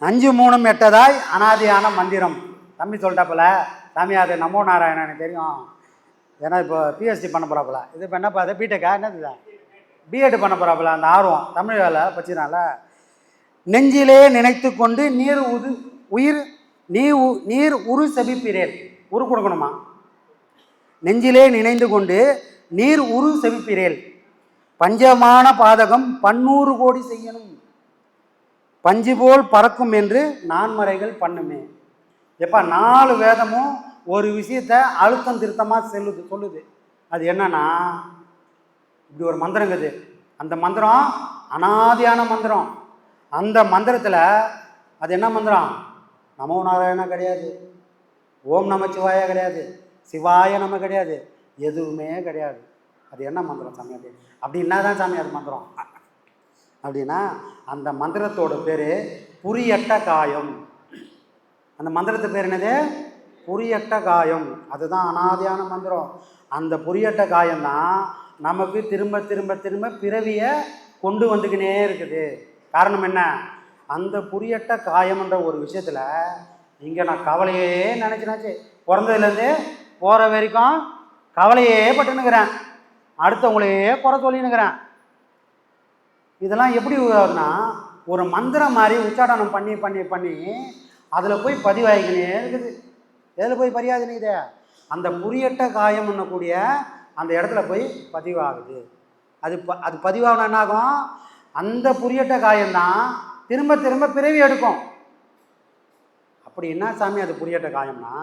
5 3 எட்டதாய் அனாதியான மந்திரம். தம்பி சொல்லிட்டாப்புல, சாமி அது நமோ நாராயணன் எனக்கு தெரியும், ஏன்னா இப்போ பிஹெச்டி பண்ண போகிறாப்புல. இது இப்போ என்னப்பா அது பிடெக்கா என்னது பிஎட் பண்ண போகிறாப்புல, அந்த ஆர்வம் தமிழ் வேலை பற்றினால. நெஞ்சிலே நினைத்து கொண்டு நீர் உரு செபிப்பீரேல். உரு கொடுக்கணுமா? நெஞ்சிலே நினைந்து கொண்டு நீர் உரு செபிப்பீரேல். பஞ்சமான பாதகம் 100 கோடி செய்யணும், பஞ்சு போல் பறக்கும் என்று நான்மறைகள் பண்ணுமே. எப்போ 4 வேதமும் ஒரு விஷயத்த அழுத்தம் திருத்தமாக சொல்லுது. அது என்னன்னா, இப்படி ஒரு மந்திரங்குது. அந்த மந்திரம் அனாதியான மந்திரம். அந்த மந்திரத்தில் அது என்ன மந்திரம்? நமோ நாராயணா கிடையாது, ஓம் நமச்சிவாயா கிடையாது, சிவாய நம கிடையாது, எதுவுமே கிடையாது. அது என்ன மந்திரம் சாமி? அப்படி என்ன தான் சாமி அது மந்திரம்? அப்படின்னா அந்த மந்திரத்தோட பேர் புரியட்ட காயம். அந்த மந்திரத்து பேர் என்னது? புரியட்ட காயம். அதுதான் அனாதியான மந்திரம். அந்த புரியட்ட காயம்தான் நமக்கு திரும்ப திரும்ப திரும்ப பிறவியை கொண்டு வந்துக்கினே இருக்குது. காரணம் என்ன? அந்த புரியட்ட காயம்ன்ற ஒரு விஷயத்தில் இங்கே நான் கவலையே நினச்சினாச்சு. பிறந்ததுலேருந்து போகிற வரைக்கும் கவலையே பட்டுன்னுக்கிறேன், அடுத்தவங்களையே குறை சொல்லின்னுக்கிறேன். இதெல்லாம் எப்படி ஆகுதுன்னா, ஒரு மந்திரம் மாதிரி உச்சாடனம் பண்ணி பண்ணி பண்ணி அதில் போய் பதிவாகிக்கினே இருக்குது. எதில் போய் பதியாதுன்னு அந்த புரியட்ட காயம் பண்ணக்கூடிய அந்த இடத்துல போய் பதிவாகுது. அது பதிவாகணும் என்னாகும்? அந்த புரியட்ட காயம்தான் திரும்ப திரும்ப பிறவி எடுக்கும். அப்படி என்ன சாமி அது புரியட்ட காயம்னா,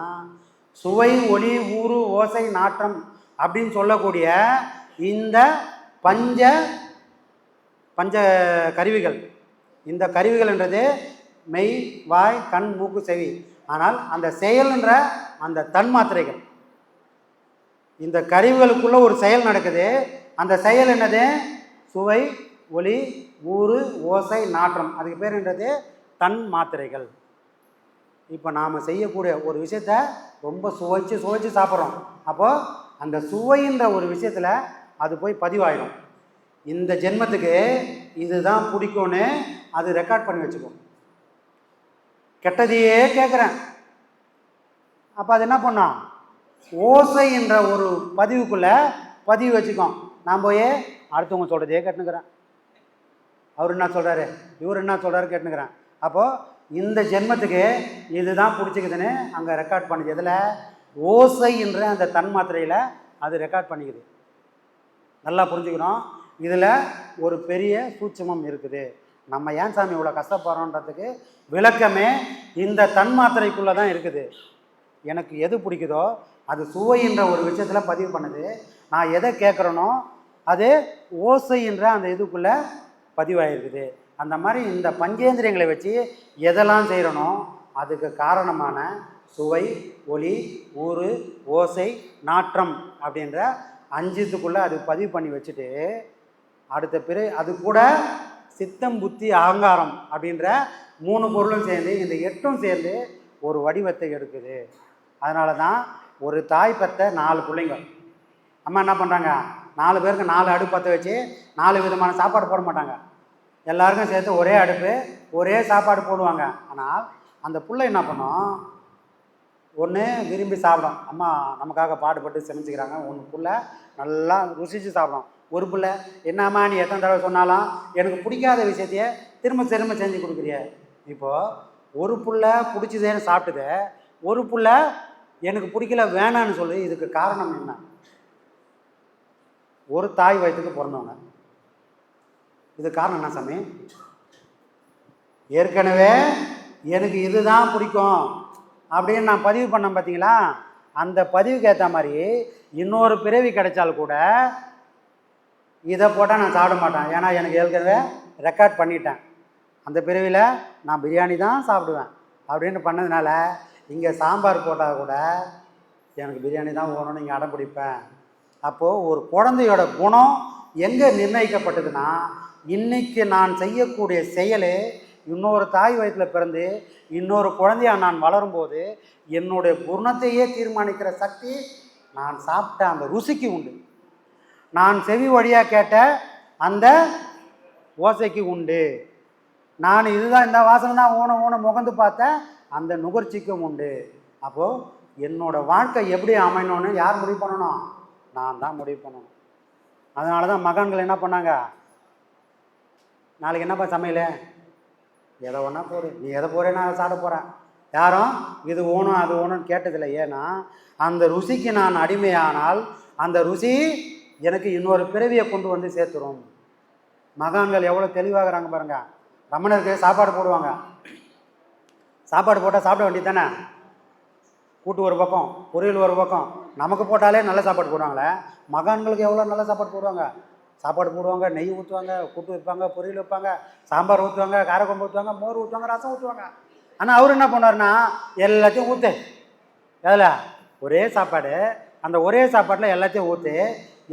சுவை, ஒளி, ஊறு, ஓசை, நாற்றம் அப்படின்னு சொல்லக்கூடிய இந்த பஞ்ச கருவிகள். இந்த கருவிகள்ன்றது மெய், வாய், கண், மூக்கு, செவி. ஆனால் அந்த செயல்ன்ற அந்த தன்மாத்திரைகள், இந்த கருவிகளுக்குள்ள ஒரு செயல் நடக்குது. அந்த செயல் என்னது? சுவை, ஒளி, ஊறு, ஓசை, நாற்றம். அதுக்கு பேர் என்னது? தன் மாத்திரைகள். இப்போ நாம் செய்யக்கூடிய ஒரு விஷயத்த ரொம்ப சுவைச்சு சாப்பிட்றோம். அப்போது அந்த சுவைன்ற ஒரு விஷயத்தில் அது போய் பதிவாயிடும். இந்த ஜென்மத்துக்கு இதுதான் பிடிக்கும்னு அது ரெக்கார்ட் பண்ணி வச்சுக்கும். கெட்டதையே கேட்குறேன், அப்போ அது என்ன பண்ணோம்? ஓசை என்ற ஒரு பதிவுக்குள்ளே பதிவு வச்சுக்கோம். நான் போய் அடுத்தவங்க சொல்கிறதையே கேட்டுனுக்கிறேன். அவர் என்ன சொல்கிறாரு, இவர் என்ன சொல்கிறாரு கேட்டுனுக்கிறேன். அப்போது இந்த ஜென்மத்துக்கு இதுதான் பிடிச்சிக்குதுன்னு அங்கே ரெக்கார்ட் பண்ணிக்குது. இதில் ஓசை என்ற அந்த தன்மாத்திரையில் அது ரெக்கார்ட் பண்ணிக்குது. நல்லா புரிஞ்சுக்கணும். இதில் ஒரு பெரிய சூட்சமம் இருக்குது. நம்ம ஏன் சாமி இவ்வளோ கஷ்டப்படுறோன்றதுக்கு விளக்கமே இந்த தன்மாத்திரைக்குள்ளே தான் இருக்குது. எனக்கு எது பிடிக்குதோ அது சுவைன்ற ஒரு விஷயத்தில் பதிவு பண்ணுது. நான் எதை கேட்குறேனோ அது ஓசைன்ற அந்த இதுக்குள்ளே பதிவாகிருக்குது. அந்த மாதிரி இந்த பஞ்சேந்திரியங்களை வச்சு எதெல்லாம் செய்கிறனோ அதுக்கு காரணமான சுவை, ஒளி, ஊறு, ஓசை, நாற்றம் அப்படின்ற 5த்துக்குள்ளே அது பதிவு பண்ணி வச்சுட்டு அடுத்த பிறகு அது கூட சித்தம், புத்தி, அகங்காரம் அப்படின்ற 3 பொருளும் சேர்ந்து இந்த 8ம் சேர்ந்து ஒரு வடிவத்தை எடுக்குது. அதனால தான் ஒரு தாய் பெற்ற 4 பிள்ளைங்க அம்மா என்ன பண்ணுறாங்க, 4 பேருக்கு 4 அடுப்பு பற்ற வச்சு 4 விதமான சாப்பாடு போட மாட்டாங்க. எல்லாருக்கும் சேர்த்து ஒரே அடுப்பு ஒரே சாப்பாடு போடுவாங்க. ஆனால் அந்த பிள்ளை என்ன பண்ணும், ஒன்று விரும்பி சாப்பிடும், அம்மா நமக்காக பாடுபட்டு சமைச்சிக்கிறாங்க. ஒன்று பிள்ளை நல்லா ருசித்து சாப்பிடும். ஒரு பிள்ளை என்னம்மா நீ எத்தனை தடவை சொன்னாலும் எனக்கு பிடிக்காத விஷயத்தையே திரும்ப திரும்ப செஞ்சு கொடுக்குறிய. இப்போது ஒரு பிள்ளை பிடிச்சதேன்னு சாப்பிட்டுது, ஒரு பிள்ளை எனக்கு பிடிக்கல வேணான்னு சொல்லி. இதுக்கு காரணம் என்ன? ஒரு தாய் வயிற்றுக்கு பிறந்தவங்க. இது காரணம் என்ன சாமி? ஏற்கனவே எனக்கு இதுதான் பிடிக்கும் அப்படின்னு நான் பதிவு பண்ணேன் பார்த்தீங்களா? அந்த பதிவுக்கு ஏற்ற மாதிரி இன்னொரு பிறவி கிடைச்சால் கூட இதை போட்டால் நான் சாப்பிட மாட்டேன். ஏன்னா எனக்கு ஏற்கனவே ரெக்கார்ட் பண்ணிட்டேன். அந்த பிறவியில் நான் பிரியாணி தான் சாப்பிடுவேன் அப்படின்னு பண்ணதுனால இங்கே சாம்பார் போட்டால் கூட எனக்கு பிரியாணி தான் வேணும்னு இங்கே அடம் பிடிப்பேன். அப்போது ஒரு குழந்தையோட குணம் எங்கே நிர்ணயிக்கப்பட்டதுன்னா, இன்றைக்கி நான் செய்யக்கூடிய செயல் இன்னொரு தாய் வயிற்றில் பிறந்து இன்னொரு குழந்தையாக நான் வளரும்போது என்னுடைய குணத்தையே தீர்மானிக்கிற சக்தி நான் சாப்பிட்ட அந்த ருசிக்கு உண்டு. நான் செவி வழியாக கேட்ட அந்த ஓசைக்கு உண்டு. நான் இதுதான் இந்த வாசனை தான் ஊன முகந்து பார்த்த அந்த நுகர்ச்சிக்கும் உண்டு. அப்போது என்னோடய வாழ்க்கை எப்படி அமையணும்னு யார் முடிவு பண்ணணும்? நான் தான் முடிவு பண்ணணும். அதனால தான் மகன்கள் என்ன பண்ணாங்க, நாளைக்கு என்னப்பா சமையல், எதை ஒன்றா போடு, நீ எதை போகிறே நான் அதை சாப்பிட போகிறேன். யாரும் இது ஓணும் அது ஓணும்னு கேட்டதில்லை. ஏன்னா அந்த ருசிக்கு நான் அடிமையானால் அந்த ருசி எனக்கு இன்னொரு பிறவியை கொண்டு வந்து சேர்த்துரும். மகான்கள் எவ்வளோ தெளிவாகிறாங்க பாருங்க. ரமணருக்கு சாப்பாடு போடுவாங்க, சாப்பாடு போட்டால் சாப்பிட வேண்டியது தானே. கூட்டு ஒரு பக்கம், பொரியல் ஒரு பக்கம். நமக்கு போட்டாலே நல்ல சாப்பாடு போடுவாங்களே, மகான்களுக்கு எவ்வளோ நல்ல சாப்பாடு போடுவாங்க. சாப்பாடு போடுவாங்க, நெய் ஊற்றுவாங்க, கூட்டு வைப்பாங்க, பொரியல் வைப்பாங்க, சாம்பார் ஊற்றுவாங்க, காரக்குழம்பு ஊற்றுவாங்க, மோர் ஊற்றுவாங்க, ரசம் ஊற்றுவாங்க. ஆனால் அவர் என்ன பண்ணுவார்னா எல்லாத்தையும் ஊற்று, அதில் ஒரே சாப்பாடு, அந்த ஒரே சாப்பாட்டில் எல்லாத்தையும் ஊற்று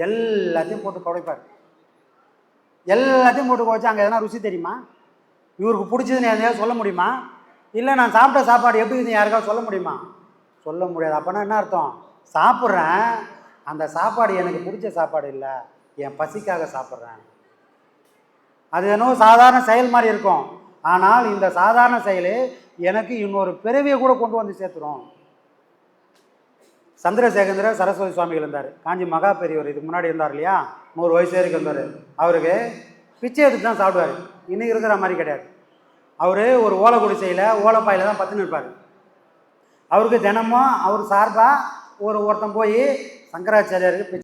எல்லாத்தையும் போட்டு குழைப்பார். எல்லாத்தையும் போட்டு குழச்சி அங்கே எதனா ருசி தெரியுமா? இவருக்கு பிடிச்சதுன்னு எதையாவது சொல்ல முடியுமா? இல்லை நான் சாப்பிட்ட சாப்பாடு எப்படி இருக்குன்னு யாருக்காவது சொல்ல முடியுமா? சொல்ல முடியாது. அப்போனா என்ன அர்த்தம்? சாப்பிட்றேன், அந்த சாப்பாடு எனக்கு பிடிச்ச சாப்பாடு இல்லை, என் பசிக்காக சாப்பிட்றேன். அது என்னவோ சாதாரண செயல் மாதிரி இருக்கும். ஆனால் இந்த சாதாரண செயல் எனக்கு இன்னொரு பிறவியை கூட கொண்டு வந்து சேர்த்துரும். சந்திரசேகந்திர சரஸ்வதி சுவாமிகள் இருந்தார், காஞ்சி மகா பெரியவர், இதுக்கு முன்னாடி இருந்தார் இல்லையா, 100 வயசு வரைக்கும் இருந்தார். அவருக்கு பிச்சை எடுத்து தான் சாப்பிடுவார். இன்னைக்கு இருக்கிற மாதிரி கிடையாது. அவர் ஒரு ஓலை குடிசையில் ஓலைப்பாயில் தான் பத்துன்னு இருப்பார். அவருக்கு தினமும் அவர் சார்பாக ஒருத்தன் போய் சங்கராச்சாரியருக்கு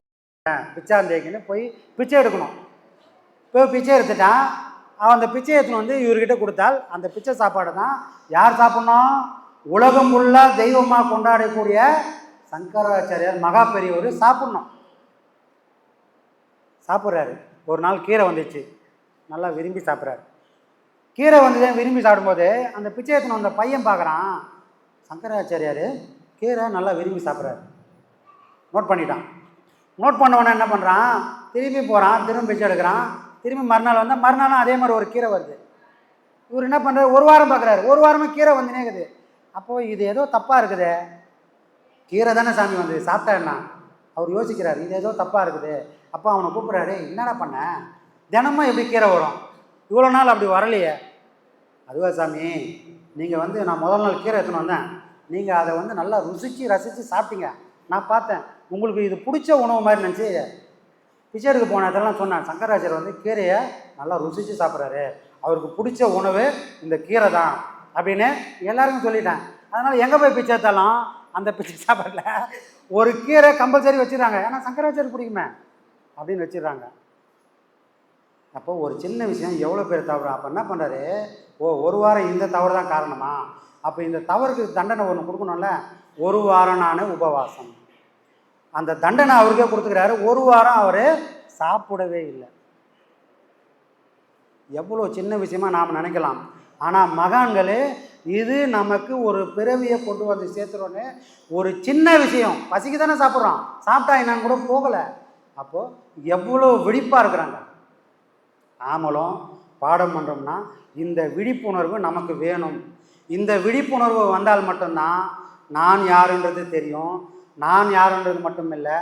பிச்சாந்தேக்கின்னு போய் பிச்சை எடுக்கணும். இப்போ பிச்சை எடுத்துட்டான். அவன் அந்த பிச்சை எடுத்துன்னு வந்து இவர்கிட்ட கொடுத்தால் அந்த பிச்சை சாப்பாடு தான் யார் சாப்பிட்ணும்? உலகம் ஃபுல்லாக தெய்வமாக கொண்டாடக்கூடிய சங்கராச்சாரியார் மகா பெரியவர் சாப்பிட்ணும். சாப்பிட்றாரு. ஒரு நாள் கீரை வந்துச்சு, நல்லா விரும்பி சாப்பிட்றாரு. கீரை வந்து விரும்பி சாப்பிடும்போது அந்த பிச்சை எடுத்துன்னு வந்த பையன் பார்க்குறான், சங்கராச்சாரியார் கீரை நல்லா விரும்பி சாப்பிட்றாரு. நோட் பண்ணிட்டான். நோட் பண்ணவொன்னே என்ன பண்ணுறான், திரும்பி போகிறான், திரும்பி பிச்சை எடுக்கிறான். திரும்பி மறுநாள் வந்தால் மறுநாளும் அதே மாதிரி ஒரு கீரை வருது. இவர் என்ன பண்ணுறாரு, ஒரு வாரம் பார்க்குறாரு, ஒரு வாரமாக கீரை வந்துனே இருக்குது. அப்போது இது ஏதோ தப்பாக இருக்குது, கீரை தானே சாமி வந்து சாப்பிட்டா என்ன? அவர் யோசிக்கிறார், இது ஏதோ தப்பாக இருக்குது. அப்போ அவனை கூப்பிட்றாரு, என்னடா பண்ண, தினமும் எப்படி கீரை வரும், இவ்வளோ நாள் அப்படி வரலையே. அதுவா சாமி, நீங்கள் வந்து நான் முதல் நாள் கீரை எடுத்துன்னு வந்தேன், நீங்கள் அதை வந்து நல்லா ருசித்து ரசித்து சாப்பிட்டீங்க, நான் பார்த்தேன், உங்களுக்கு இது பிடிச்ச உணவு மாதிரி நினச்சி பிச்சை எடுக்க போன இதெல்லாம் சொன்னேன். சங்கராச்சாரியர் வந்து கீரையை நல்லா ருசித்து சாப்பிட்றாரு, அவருக்கு பிடிச்ச உணவு இந்த கீரை தான் அப்படின்னு எல்லாருக்கும் சொல்லிட்டேன். அதனால் எங்கே போய் பிச்சை எடுத்தாலும் அந்த பிச்சை சாப்பாட்டில் ஒரு கீரை கம்பல்சரி வச்சுருக்காங்க. ஏன்னா சங்கராச்சாரியர் பிடிக்குமே அப்படின்னு வச்சிடுறாங்க. அப்போ ஒரு சின்ன விஷயம் எவ்வளோ பேர் தவறு. அப்போ என்ன பண்ணுறாரு, ஒரு வாரம் இந்த தவறு தான் காரணமா, அப்போ இந்த தவறுக்கு தண்டனை ஒன்று கொடுக்கணும்ல. ஒரு வாரம் நான் உபவாசம், அந்த தண்டனை அவருக்கே கொடுத்துக்கிறாரு. ஒரு வாரம் அவர் சாப்பிடவே இல்லை. எவ்வளோ சின்ன விஷயமா நாம் நினைக்கலாம். ஆனால் மகான்கள் இது நமக்கு ஒரு பிறவியை கொண்டு வந்து சேர்த்துறோன்னு ஒரு சின்ன விஷயம், பசிக்கு தானே சாப்பிட்றோம், சாப்பிட்டா என்னன்னு கூட போகலை. அப்போது எவ்வளோ விழிப்பாக இருக்கிறாங்க. நாமளும் பாடம் பண்ணுறோம்னா இந்த விழிப்புணர்வு நமக்கு வேணும். இந்த விழிப்புணர்வு வந்தால் மட்டும்தான் நான் யாருன்றது தெரியும். நான் யாருன்றது மட்டும் இல்லை,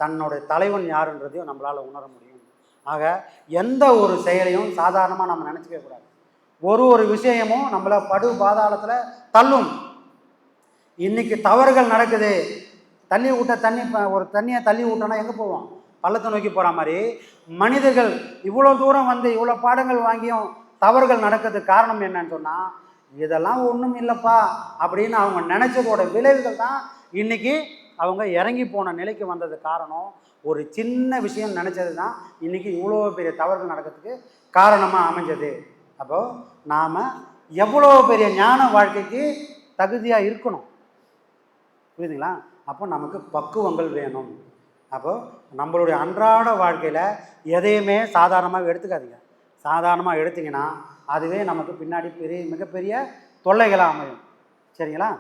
தன்னுடைய தலைவன் யாருன்றதையும் நம்மளால் உணர முடியும். ஆக எந்த ஒரு செயலையும் சாதாரணமாக நம்ம நினச்சிக்க கூடாது. ஒரு விஷயமும் நம்மளை படு பாதாளத்தில் தள்ளும். இன்றைக்கி தவறுகள் நடக்குது, தள்ளி விட்ட ஒரு தண்ணியை தள்ளி விட்டோன்னா எங்கே போவோம், பள்ளத்தை நோக்கி போகிற மாதிரி மனிதர்கள் இவ்வளோ தூரம் வந்து இவ்வளோ பாடங்கள் வாங்கியும் தவறுகள் நடக்கிறதுக்கு காரணம் என்னன்னு சொன்னால், இதெல்லாம் ஒன்றும் இல்லைப்பா அப்படின்னு அவங்க நினச்சதோட விளைவுகள் தான் இன்றைக்கி அவங்க இறங்கி போன நிலைக்கு வந்தது காரணம். ஒரு சின்ன விஷயம் நினச்சது தான் இன்றைக்கி இவ்வளோ பெரிய தவறுகள் நடக்கிறதுக்கு காரணமாக அமைஞ்சது. அப்போது நாம் எவ்வளோ பெரிய ஞான வாழ்க்கைக்கு தகுதியாக இருக்கணும், புரியுதுங்களா? அப்போ நமக்கு பக்குவங்கள் வேணும். அப்போது நம்மளுடைய அன்றாட வாழ்க்கையில் எதையுமே சாதாரணமாக எடுத்துக்காதீங்க. சாதாரணமாக எடுத்திங்கன்னா அதுவே நமக்கு பின்னாடி மிகப்பெரிய தொல்லைகளாக அமையும். சரிங்களா?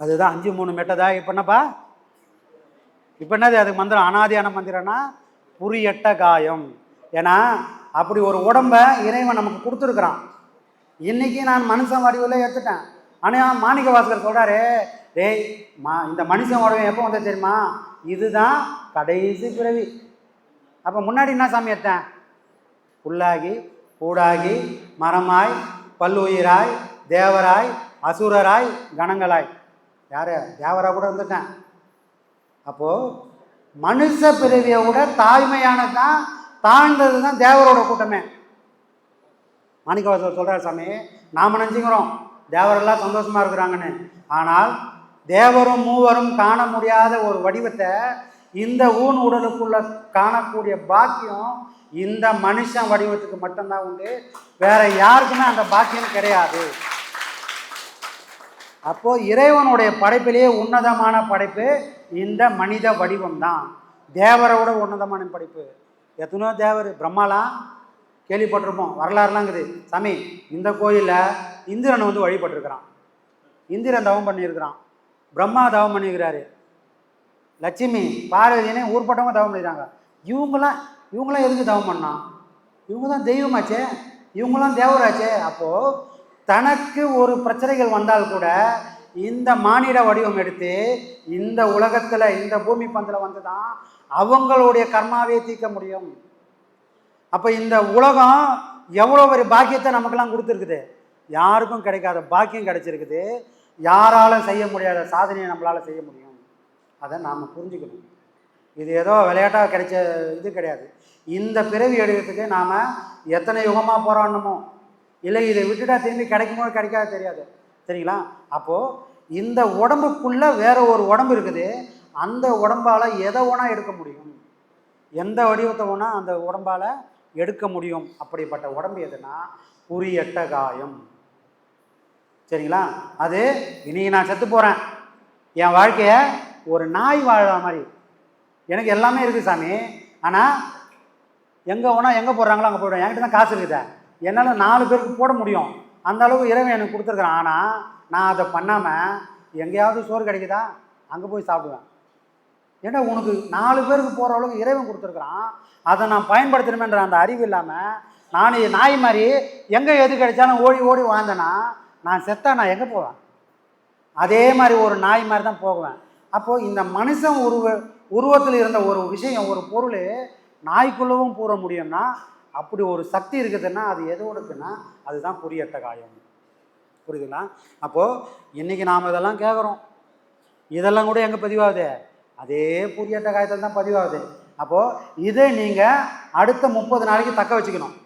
அதுதான் 5-3 மெட்டதா. இப்போ என்னப்பா, இப்போ என்னது அதுக்கு மந்திரம்? அனாதியான மந்திரம்னா புரியட்ட காயம். ஏன்னா அப்படி ஒரு உடம்பை இறைவன் நமக்கு கொடுத்துருக்குறான். இன்றைக்கி நான் மனுஷன் வடிவில் எடுத்துட்டேன். ஆனால் மாணிக்க வாசகர் சொல்கிறாரு, டேய் இந்த மனுஷன் வடிவம் எப்போ வந்தது தெரியுமா, இதுதான் கடைசி பிறவி. அப்போ முன்னாடி என்ன சாமி எடுத்தேன்? புல்லாகி பூடாகி மரமாய் பல்லுயிராய் தேவராய் அசுரராய் கணங்களாய், யார் தேவராக கூட இருந்துட்டேன். அப்போது மனுஷ பிறவியை விட தாய்மையானது தான், தாழ்ந்தது தான் தேவரோட கூட்டமே. மாணிக்கவாசகர் சொல்கிறார், சாமி நாம் நினச்சிக்கிறோம் தேவரெல்லாம் சந்தோஷமாக இருக்கிறாங்கன்னு. ஆனால் தேவரும் மூவரும் காண முடியாத ஒரு வடிவத்தை இந்த ஊன் உடலுக்குள்ள காணக்கூடிய பாக்கியம் இந்த மனுஷன் வடிவத்துக்கு மட்டும்தான் உண்டு, வேற யாருக்குமே அந்த பாக்கியம் கிடையாது. அப்போ இறைவனுடைய படைப்பிலேயே உன்னதமான படைப்பு இந்த மனித வடிவம் தான். தேவரோட உன்னதமான படைப்பு. எத்தனையோ தேவர், பிரம்மாலாம் கேள்விப்பட்டிருப்போம், வரலாறுலாம் இருக்குது. சாமி இந்த கோயிலில் இந்திரன் வந்து வழிபட்டிருக்கிறான், இந்திரன் தவம் பண்ணியிருக்கிறான், பிரம்மா தவம் பண்ணியிருக்கிறாரு, லட்சுமி பார்வதினே ஊர்பட்டவங்க தவம் பண்ணிக்கிறாங்க. இவங்களாம் எதுக்கு தவம் பண்ணான்? இவங்க தான் தெய்வமாச்சே, இவங்களாம் தேவராச்சே. அப்போது தனக்கு ஒரு பிரச்சனைகள் வந்தால் கூட இந்த மானிட வடிவம் எடுத்து இந்த உலகத்தில் இந்த பூமி பந்தில் வந்து தான் அவங்களுடைய கர்மாவே தீர்க்க முடியும். அப்போ இந்த உலகம் எவ்வளோ ஒரு பாக்கியத்தை நமக்கெல்லாம் கொடுத்துருக்குது. யாருக்கும் கிடைக்காத பாக்கியம் கிடைச்சிருக்குது. யாராலும் செய்ய முடியாத சாதனையை நம்மளால் செய்ய முடியும். அதை நாம் புரிஞ்சுக்கணும். இது ஏதோ விளையாட்டாக கிடைச்ச இது கிடையாது. இந்த பிறவி எடுக்கிறதுக்கு நாம் எத்தனை யுகமாக போராடணுமோ, இல்லை இதை விட்டுட்டா திரும்பி கிடைக்குமோ கிடைக்காது தெரியாது, சரிங்களா? அப்போது இந்த உடம்புக்குள்ளே வேற ஒரு உடம்பு இருக்குது. அந்த உடம்பால் எதை வேணா எடுக்க முடியும், எந்த வடிவத்தை வேணா அந்த உடம்பால் எடுக்க முடியும். அப்படிப்பட்ட உடம்பு எதுனா புரியட்ட காயம், சரிங்களா? அது இன்னைக்கு நான் செத்து போகிறேன், என் வாழ்க்கையை ஒரு நாய் வாழற மாதிரி எனக்கு எல்லாமே இருக்குது சாமி. ஆனால் எங்கே வேணா எங்கே போடுறாங்களோ அங்கே போய்டுவேன். என்கிட்ட தான் காசு இருக்குதா, என்னால் 4 பேருக்கு போட முடியும். அந்த அளவுக்கு இறைவன் எனக்கு கொடுத்துருக்குறான். ஆனால் நான் அதை பண்ணாமல் எங்கேயாவது சோறு கிடைக்குதா அங்கே போய் சாப்பிடுவேன். ஏன்னா உனக்கு 4 பேருக்கு போகிற அளவுக்கு இறைவன் கொடுத்துருக்குறான். அதை நான் பயன்படுத்தணுமேன்ற அந்த அறிவு இல்லாமல் நான் நாய் மாதிரி எங்கே எது கிடைச்சாலும் ஓடி ஓடி வாழ்ந்தேன்னா நான் செத்தா நான் எங்கே போவேன்? அதே மாதிரி ஒரு நாய் மாதிரி தான் போகுவேன். அப்போது இந்த மனுஷன் உருவத்தில் இருந்த ஒரு விஷயம், ஒரு பொருள் நாய்க்குள்ளவும் கூற முடியும்னா அப்படி ஒரு சக்தி இருக்குதுன்னா அது எதோடு இருக்குன்னா அதுதான் புரியட்ட காயம். புரியுதுங்களா? அப்போது இன்றைக்கி நாம் இதெல்லாம் கேட்குறோம், இதெல்லாம் கூட எங்கே பதிவாகுது? அதே புரியட்ட காயத்தில் தான் பதிவாகுது. அப்போது இதை நீங்கள் அடுத்த 30 நாளைக்கு தக்க வச்சுக்கணும்.